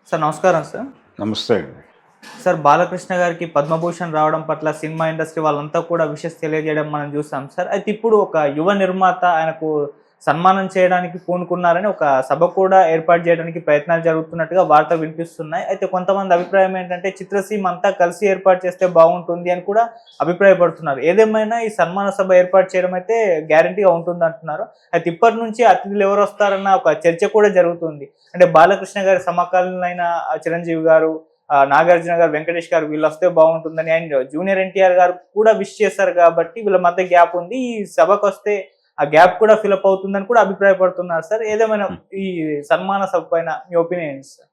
Sir నమస్కారం sir. నమస్తే అండి. సార్ బాలకృష్ణ గారికి పద్మభూషణ్ రావడం పట్ల సినిమా ఇండస్ట్రీ వాళ్ళంతా కూడా విషెస్ తెలియజేయడం మనం చూసాం సార్. అయితే ఇప్పుడు ఒక యువ నిర్మాత ఆయనకు సన్మానం చేయడానికి పూనుకున్నారని ఒక సభ కూడా ఏర్పాటు చేయడానికి ప్రయత్నాలు జరుగుతున్నట్టుగా వార్తలు వినిపిస్తున్నాయి. అయితే కొంతమంది అభిప్రాయం ఏంటంటే చిత్రసీమ అంతా కలిసి ఏర్పాటు చేస్తే బాగుంటుంది అని కూడా అభిప్రాయపడుతున్నారు. ఏదేమైనా ఈ సన్మాన సభ ఏర్పాటు చేయడం అయితే గ్యారంటీగా ఉంటుందంటున్నారు. అయితే ఇప్పటి నుంచి అతిథులు ఎవరు వస్తారన్న ఒక చర్చ కూడా జరుగుతుంది. అంటే బాలకృష్ణ గారి సమకాలీనైన చిరంజీవి గారు, నాగార్జున గారు, వెంకటేష్ గారు వీళ్ళొస్తే బాగుంటుందని, అండ్ జూనియర్ ఎన్టీఆర్ గారు కూడా విష్ చేశారు కాబట్టి వీళ్ళ మధ్య గ్యాప్ ఉంది. ఈ సభకొస్తే ఆ గ్యాప్ కూడా ఫిలప్ అవుతుందని కూడా అభిప్రాయపడుతున్నారు సార్. ఏదేమైనా ఈ సన్మాన సభ పైన మీ ఒపీనియన్ ఏంటి సార్?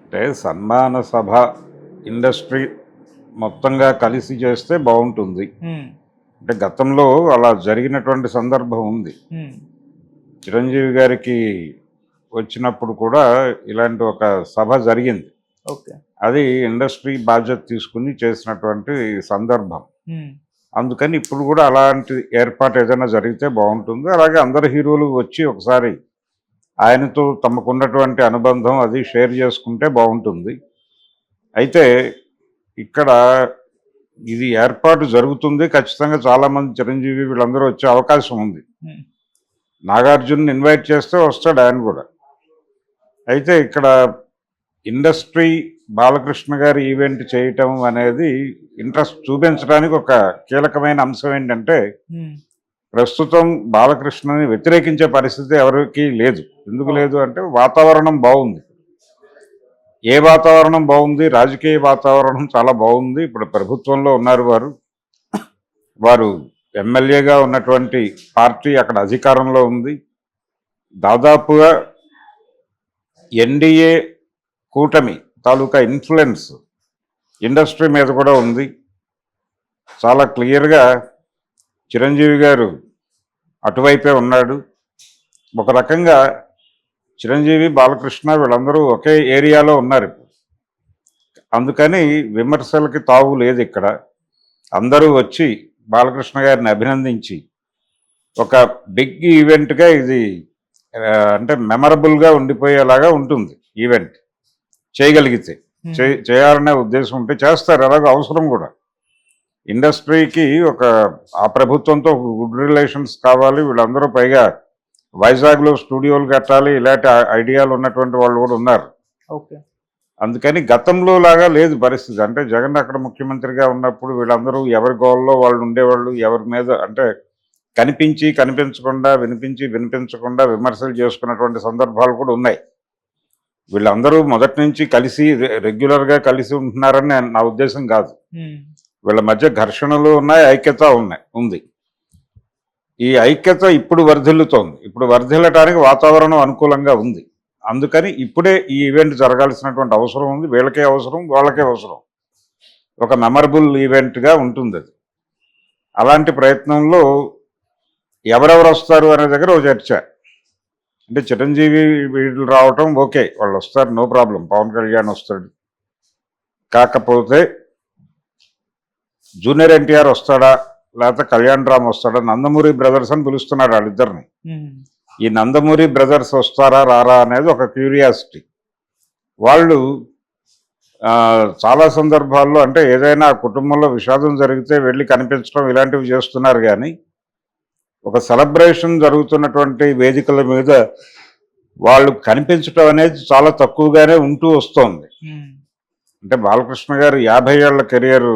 అంటే సన్మాన సభ ఇండస్ట్రీ మొత్తంగా కలిసి చేస్తే బాగుంటుంది. అంటే గతంలో అలా జరిగినటువంటి సందర్భం ఉంది. చిరంజీవి గారికి వచ్చినప్పుడు కూడా ఇలాంటి ఒక సభ జరిగింది. ఓకే. అది ఇండస్ట్రీ బాధ్యత తీసుకుని చేసినటువంటి సందర్భం. అందుకని ఇప్పుడు కూడా అలాంటి ఏర్పాటు ఏదైనా జరిగితే బాగుంటుంది. అలాగే అందరు హీరోలు వచ్చి ఒకసారి ఆయనతో తమకున్నటువంటి అనుబంధం అది షేర్ చేసుకుంటే బాగుంటుంది. అయితే ఇక్కడ ఇది ఏర్పాటు జరుగుతుంది. ఖచ్చితంగా చాలామంది చిరంజీవి వీళ్ళందరూ వచ్చే అవకాశం ఉంది. నాగార్జున ఇన్వైట్ చేస్తే వస్తాడు ఆయన కూడా. అయితే ఇక్కడ ఇండస్ట్రీ బాలకృష్ణ గారి ఈవెంట్ చేయటం అనేది ఇంట్రెస్ట్ చూపించడానికి ఒక కీలకమైన అంశం ఏంటంటే, ప్రస్తుతం బాలకృష్ణని వ్యతిరేకించే పరిస్థితి ఎవరికి లేదు. ఎందుకు లేదు అంటే వాతావరణం బాగుంది. ఏ వాతావరణం బాగుంది? రాజకీయ వాతావరణం చాలా బాగుంది. ఇప్పుడు ప్రభుత్వంలో ఉన్నారు వారు ఎమ్మెల్యేగా ఉన్నటువంటి పార్టీ అక్కడ అధికారంలో ఉంది. దాదాపుగా ఎన్డీఏ కూటమి తాలూకా ఇన్ఫ్లుయెన్స్ ఇండస్ట్రీ మీద కూడా ఉంది. చాలా క్లియర్గా చిరంజీవి గారు అటువైపే ఉన్నాడు. ఒక రకంగా చిరంజీవి, బాలకృష్ణ వీళ్ళందరూ ఒకే ఏరియాలో ఉన్నారు. అందుకని విమర్శలకి తావు లేదు. ఇక్కడ అందరూ వచ్చి బాలకృష్ణ గారిని అభినందించి ఒక బిగ్ ఈవెంట్గా ఇది అంటే మెమరబుల్గా ఉండిపోయేలాగా ఉంటుంది. ఈవెంట్ చేయగలిగితే చేయాలనే ఉద్దేశం ఉంటే చేస్తారు. అలాగే అవసరం కూడా. ఇండస్ట్రీకి ఆ ప్రభుత్వంతో గుడ్ రిలేషన్స్ కావాలి. వీళ్ళందరూ పైగా వైజాగ్లో స్టూడియోలు కట్టాలి. ఇలాంటి ఐడియాలు ఉన్నటువంటి వాళ్ళు కూడా ఉన్నారు. ఓకే. అందుకని గతంలో లాగా లేదు పరిస్థితి. అంటే జగన్ అక్కడ ముఖ్యమంత్రిగా ఉన్నప్పుడు వీళ్ళందరూ ఎవరి గోల్లో వాళ్ళు ఉండేవాళ్ళు. ఎవరి మీద అంటే కనిపించి కనిపించకుండా, వినిపించి వినిపించకుండా విమర్శలు చేసుకున్నటువంటి సందర్భాలు కూడా ఉన్నాయి. వీళ్ళందరూ మొదటి నుంచి కలిసి రెగ్యులర్గా కలిసి ఉంటున్నారని నా ఉద్దేశం కాదు. వీళ్ళ మధ్య ఘర్షణలు ఉన్నాయి, ఐక్యత ఉంది. ఈ ఐక్యత ఇప్పుడు వర్ధిల్లుతోంది. ఇప్పుడు వర్ధిల్లటానికి వాతావరణం అనుకూలంగా ఉంది. అందుకని ఇప్పుడే ఈ ఈవెంట్ జరగాల్సినటువంటి అవసరం ఉంది. వీళ్ళకే అవసరం, వాళ్ళకే అవసరం. ఒక మెమరబుల్ ఈవెంట్గా ఉంటుంది అది. అలాంటి ప్రయత్నంలో ఎవరెవరు వస్తారు అనే దగ్గర ఒక చర్చ. అంటే చిరంజీవి వీళ్ళు రావటం ఓకే, వాళ్ళు వస్తారు, నో ప్రాబ్లం. పవన్ కళ్యాణ్ వస్తాడు. కాకపోతే జూనియర్ ఎన్టీఆర్ వస్తాడా, లేకపోతే కళ్యాణ్ రామ్ వస్తాడా? నందమూరి బ్రదర్స్ అని పిలుస్తున్నాడు వాళ్ళిద్దరిని. ఈ నందమూరి బ్రదర్స్ వస్తారా రారా అనేది ఒక క్యూరియాసిటీ. వాళ్ళు చాలా సందర్భాల్లో అంటే ఏదైనా కుటుంబంలో విషాదం జరిగితే వెళ్ళి కనిపించడం ఇలాంటివి చేస్తున్నారు. కానీ ఒక సెలబ్రేషన్ జరుగుతున్నటువంటి వేదికల మీద వాళ్ళు కనిపించడం అనేది చాలా తక్కువగానే ఉంటూ వస్తోంది. అంటే బాలకృష్ణ గారు 50 ఏళ్ల కెరియర్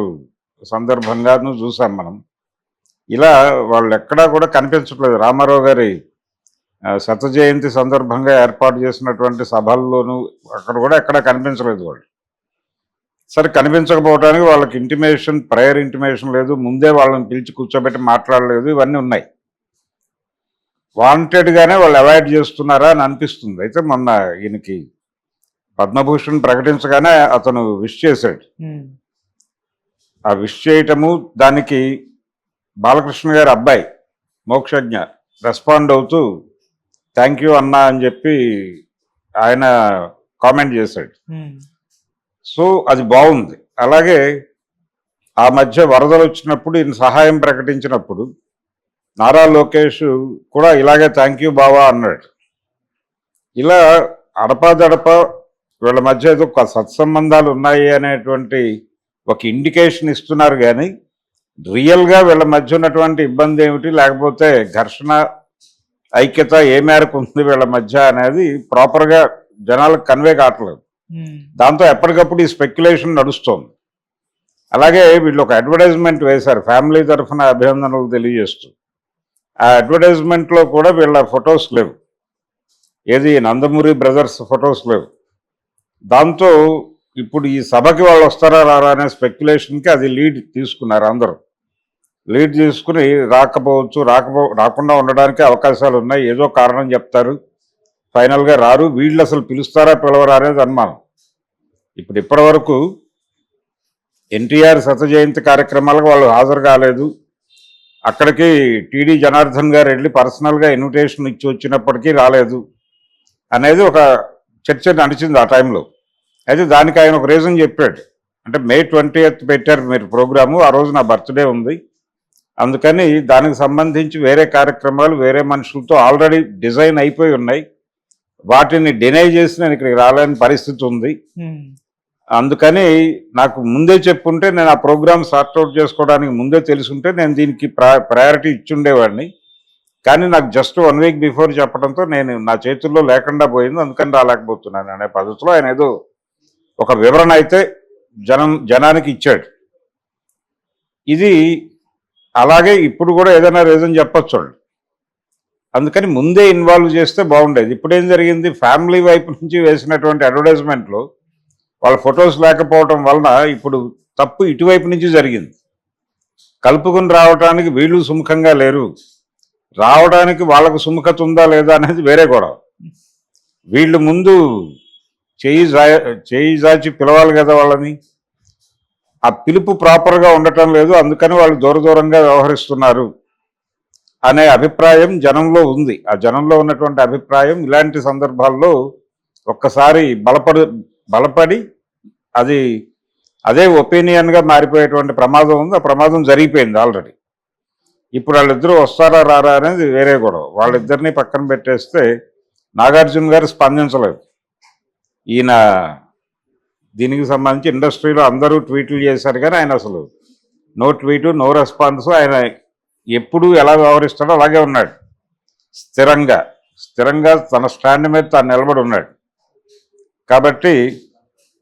సందర్భంగాను చూసాం మనం. ఇలా వాళ్ళు ఎక్కడా కూడా కనిపించట్లేదు. రామారావు గారి శత జయంతి సందర్భంగా ఏర్పాటు చేసినటువంటి సభల్లోనూ అక్కడ కూడా ఎక్కడా కనిపించలేదు వాళ్ళు. సరే, కనిపించకపోవడానికి వాళ్ళకి ప్రయర్ ఇంటిమేషన్ లేదు. ముందే వాళ్ళని పిలిచి కూర్చోబెట్టి మాట్లాడలేదు. ఇవన్నీ ఉన్నాయి. వాంటెడ్గానే వాళ్ళు అవాయిడ్ చేస్తున్నారా అని అనిపిస్తుంది. అయితే మొన్న ఈయనకి పద్మభూషణ్ ప్రకటించగానే అతను విష్ చేశాడు. ఆ విష్ చేయటము, దానికి బాలకృష్ణ గారి అబ్బాయి మోక్షజ్ఞ రెస్పాండ్ అవుతూ థ్యాంక్ యూ అన్నా అని చెప్పి ఆయన కామెంట్ చేశాడు. సో అది బాగుంది. అలాగే ఆ మధ్య వరదలు వచ్చినప్పుడు ఈయన సహాయం ప్రకటించినప్పుడు నారా లోకేష్ కూడా ఇలాగే థ్యాంక్ యూ బావా అన్నాడు. ఇలా అడపాదడప వీళ్ళ మధ్య ఏదో ఒక సత్సంబంధాలు ఉన్నాయి అనేటువంటి ఒక ఇండికేషన్ ఇస్తున్నారు కానీ రియల్గా వీళ్ళ మధ్య ఉన్నటువంటి ఇబ్బంది ఏమిటి, లేకపోతే ఘర్షణ ఐక్యత ఏ మేరకు ఉంది వీళ్ళ మధ్య అనేది ప్రాపర్గా జనాలకు కన్వే కావట్లేదు. దాంతో ఎప్పటికప్పుడు ఈ స్పెక్యులేషన్ నడుస్తోంది. అలాగే వీళ్ళు ఒక అడ్వర్టైజ్మెంట్ వేశారు ఫ్యామిలీ తరఫున అభినందనలు తెలియజేస్తూ. ఆ అడ్వర్టైజ్మెంట్లో కూడా వీళ్ళ ఫొటోస్ లేవు, ఏది నందమూరి బ్రదర్స్ ఫొటోస్ లేవు. దాంతో ఇప్పుడు ఈ సభకి వాళ్ళు వస్తారా రారా అనే స్పెక్యులేషన్కి అది లీడ్ తీసుకున్నారు. అందరూ లీడ్ తీసుకుని రాకుండా ఉండడానికి అవకాశాలు ఉన్నాయి, ఏదో కారణం చెప్తారు, ఫైనల్గా రారు, వీళ్ళు అసలు పిలుస్తారా పిలవరా అనేది అనుమానం. ఇప్పటి వరకు ఎన్టీఆర్ శత జయంతి కార్యక్రమాలకు వాళ్ళు హాజరు కాలేదు. అక్కడికి టీడీ జనార్దన్ గారు వెళ్ళి పర్సనల్గా ఇన్విటేషన్ ఇచ్చి వచ్చినప్పటికీ రాలేదు అనేది ఒక చర్చ నడిచింది ఆ టైంలో. అయితే దానికి ఆయన ఒక రీజన్ చెప్పాడు. అంటే May 20th పెట్టారు మీరు ప్రోగ్రాము, ఆ రోజు నా బర్త్డే ఉంది, అందుకని దానికి సంబంధించి వేరే కార్యక్రమాలు వేరే మనుషులతో ఆల్రెడీ డిజైన్ అయిపోయి ఉన్నాయి, వాటిని డినై చేసి నేను ఇక్కడికి రాలేని పరిస్థితి ఉంది, అందుకని నాకు ముందే చెప్పుంటే నేను ఆ ప్రోగ్రామ్ సార్ట్అవుట్ చేసుకోవడానికి ముందే తెలుసుంటే నేను దీనికి ప్రయారిటీ ఇచ్చుండేవాడిని, కానీ నాకు జస్ట్ 1 week బిఫోర్ చెప్పడంతో నేను నా చేతుల్లో లేకుండా పోయింది, అందుకని రాలేకపోతున్నాను అనే పద్ధతిలో ఆయన ఏదో ఒక వివరణ అయితే జనానికి ఇచ్చాడు. ఇది అలాగే ఇప్పుడు కూడా ఏదైనా రీజన్ చెప్పచ్చు, అందుకని ముందే ఇన్వాల్వ్ చేస్తే బాగుండేది. ఇప్పుడేం జరిగింది, ఫ్యామిలీ వైపు నుంచి వేసినటువంటి అడ్వర్టైజ్మెంట్లో వాళ్ళ ఫొటోస్ లేకపోవడం వలన ఇప్పుడు తప్పు ఇటువైపు నుంచి జరిగింది. కలుపుకుని రావడానికి వీళ్ళు సుముఖంగా లేరు, రావడానికి వాళ్ళకు సుముఖత ఉందా లేదా అనేది వేరే గొడవ. వీళ్ళు ముందు చేయి జాచి పిలవాలి కదా వాళ్ళని, ఆ పిలుపు ప్రాపర్గా ఉండటం లేదు, అందుకని వాళ్ళు దూరంగా వ్యవహరిస్తున్నారు అనే అభిప్రాయం జనంలో ఉంది. ఆ జనంలో ఉన్నటువంటి అభిప్రాయం ఇలాంటి సందర్భాల్లో ఒక్కసారి బలపడి అదే ఒపీనియన్గా మారిపోయేటువంటి ప్రమాదం ఉంది. ఆ ప్రమాదం జరిగిపోయింది ఆల్రెడీ. ఇప్పుడు వాళ్ళిద్దరూ వస్తారా రారా అనేది వేరే గొడవ. వాళ్ళిద్దరినీ పక్కన పెట్టేస్తే నాగార్జున గారు స్పందించలేదు. ఈయన దీనికి సంబంధించి ఇండస్ట్రీలో అందరూ ట్వీట్లు చేశారు, కానీ ఆయన అసలు నో ట్వీటు నో రెస్పాన్స్. ఆయన ఎప్పుడు ఎలా వ్యవహరిస్తాడో అలాగే ఉన్నాడు, స్థిరంగా తన స్టాండ్ మీద తాను నిలబడి ఉన్నాడు. కాబట్టి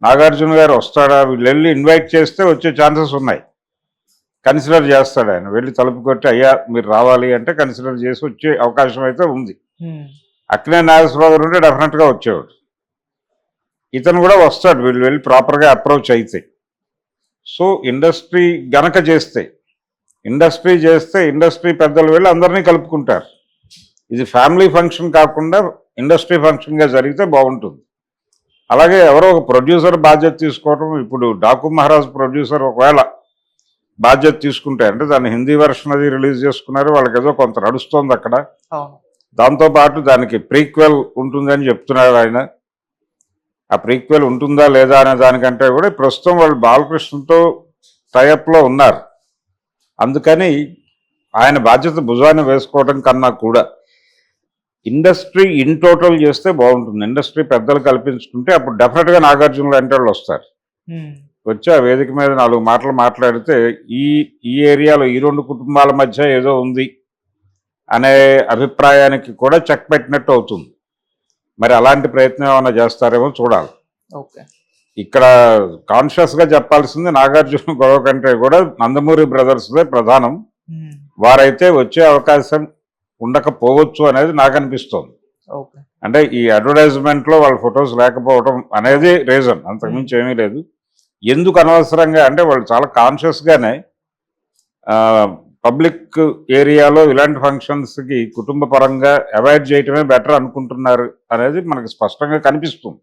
నాగార్జున గారు వస్తాడా, వీళ్ళు వెళ్ళి ఇన్వైట్ చేస్తే వచ్చే ఛాన్సెస్ ఉన్నాయి, కన్సిడర్ చేస్తాడు ఆయన. వెళ్ళి తలుపు కొట్టి అయ్యా మీరు రావాలి అంటే కన్సిడర్ చేసి వచ్చే అవకాశం అయితే ఉంది. అక్కినే నాగేశ్వరరావు గారు ఉంటే డెఫినెట్గా వచ్చేవాడు. ఇతను కూడా వస్తాడు, వీళ్ళు వెళ్ళి ప్రాపర్గా అప్రోచ్ అయితే. సో ఇండస్ట్రీ గనక చేస్తే ఇండస్ట్రీ పెద్దలు వెళ్ళి అందరినీ కలుపుకుంటారు. ఇది ఫ్యామిలీ ఫంక్షన్ కాకుండా ఇండస్ట్రీ ఫంక్షన్గా జరిగితే బాగుంటుంది. అలాగే ఎవరో ఒక ప్రొడ్యూసర్ బాధ్యత తీసుకోవడం, ఇప్పుడు డాకు మహారాజ్ ప్రొడ్యూసర్ ఒకవేళ బాధ్యత తీసుకుంటే, అంటే దాన్ని హిందీ వెర్షన్ అది రిలీజ్ చేసుకున్నారు, వాళ్ళకి ఏదో కొంత నడుస్తోంది అక్కడ. దాంతోపాటు దానికి ప్రీక్వెల్ ఉంటుందని చెప్తున్నారు ఆయన. ఆ ప్రీక్వెల్ ఉంటుందా లేదా అనే దానికంటే కూడా ప్రస్తుతం వాళ్ళు బాలకృష్ణతో టైఅప్లో ఉన్నారు, అందుకని ఆయన బాధ్యత భుజాన్ని వేసుకోవడం కన్నా కూడా ఇండస్ట్రీ ఇన్ టోటల్ చేస్తే బాగుంటుంది. ఇండస్ట్రీ పెద్దలు కల్పించుకుంటే అప్పుడు డెఫినెట్గా నాగార్జున లాంటి వాళ్ళు వస్తారు, వచ్చి ఆ వేదిక మీద 4 మాటలు మాట్లాడితే ఈ ఏరియాలో ఈ 2 కుటుంబాల మధ్య ఏదో ఉంది అనే అభిప్రాయానికి కూడా చెక్ పెట్టినట్టు అవుతుంది. మరి అలాంటి ప్రయత్నం ఏమైనా చేస్తారేమో చూడాలి. ఇక్కడ కాన్షియస్గా చెప్పాల్సింది నాగార్జున గొడవ కంటే కూడా నందమూరి బ్రదర్స్దే ప్రధానం. వారైతే వచ్చే అవకాశం ఉండకపోవచ్చు అనేది నాకు అనిపిస్తోంది. అంటే ఈ అడ్వర్టైజ్మెంట్లో వాళ్ళ ఫొటోస్ లేకపోవడం అనేది రీజన్, అంతకుమించి ఏమీ లేదు. ఎందుకు అనవసరంగా అంటే వాళ్ళు చాలా కాన్షియస్గానే పబ్లిక్ ఏరియాలో ఇలాంటి ఫంక్షన్స్కి కుటుంబ పరంగా అవాయిడ్ చేయటమే బెటర్ అనుకుంటున్నారు అనేది మనకు స్పష్టంగా కనిపిస్తుంది.